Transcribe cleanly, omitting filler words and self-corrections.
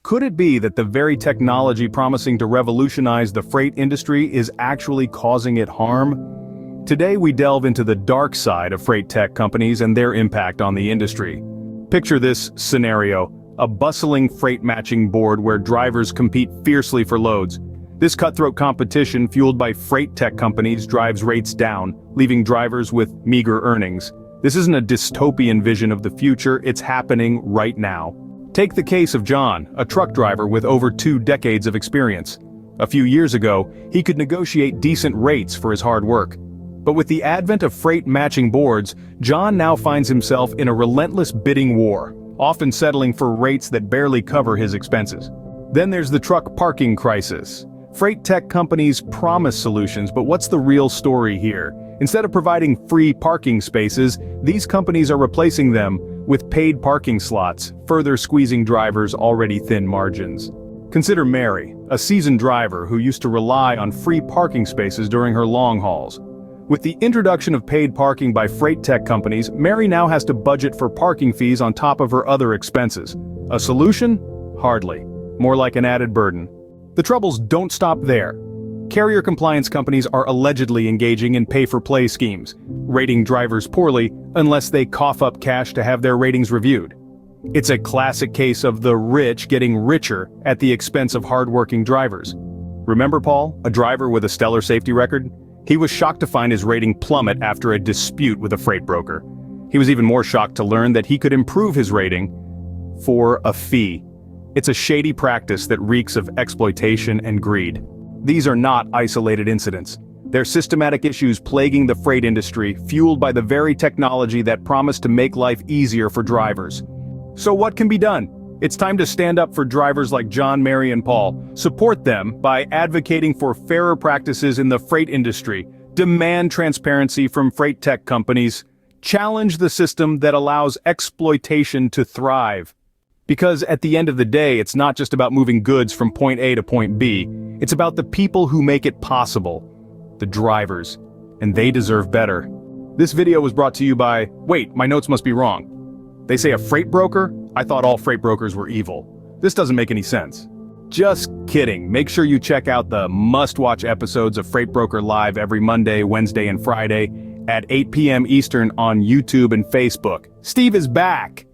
Could it be that the very technology promising to revolutionize the freight industry is actually causing it harm? Today we delve into the dark side of freight tech companies and their impact on the industry. Picture this scenario: a bustling freight matching board where drivers compete fiercely for loads. This cutthroat competition, fueled by freight tech companies, drives rates down, leaving drivers with meager earnings. This isn't a dystopian vision of the future, it's happening right now. Take the case of John, a truck driver with over 2 decades of experience. A few years ago, he could negotiate decent rates for his hard work. But with the advent of freight matching boards, John now finds himself in a relentless bidding war, often settling for rates that barely cover his expenses. Then there's the truck parking crisis. Freight tech companies promise solutions, but what's the real story here? Instead of providing free parking spaces, these companies are replacing them with paid parking slots, further squeezing drivers' already thin margins. Consider Mary, a seasoned driver who used to rely on free parking spaces during her long hauls. With the introduction of paid parking by freight tech companies, Mary now has to budget for parking fees on top of her other expenses. A solution? Hardly. More like an added burden. The troubles don't stop there. Carrier compliance companies are allegedly engaging in pay-for-play schemes, rating drivers poorly unless they cough up cash to have their ratings reviewed. It's a classic case of the rich getting richer at the expense of hardworking drivers. Remember Paul, a driver with a stellar safety record? He was shocked to find his rating plummet after a dispute with a freight broker. He was even more shocked to learn that he could improve his rating for a fee. It's a shady practice that reeks of exploitation and greed. These are not isolated incidents. They're systematic issues plaguing the freight industry, fueled by the very technology that promised to make life easier for drivers. So what can be done? It's time to stand up for drivers like John, Mary, and Paul. Support them by advocating for fairer practices in the freight industry. Demand transparency from freight tech companies. Challenge the system that allows exploitation to thrive. Because at the end of the day, it's not just about moving goods from point A to point B. It's about the people who make it possible. The drivers. And they deserve better. This video was brought to you by... Wait, my notes must be wrong. They say a freight broker? I thought all freight brokers were evil. This doesn't make any sense. Just kidding. Make sure you check out the must-watch episodes of Freight Broker Live every Monday, Wednesday, and Friday at 8 p.m. Eastern on YouTube and Facebook. Steve is back!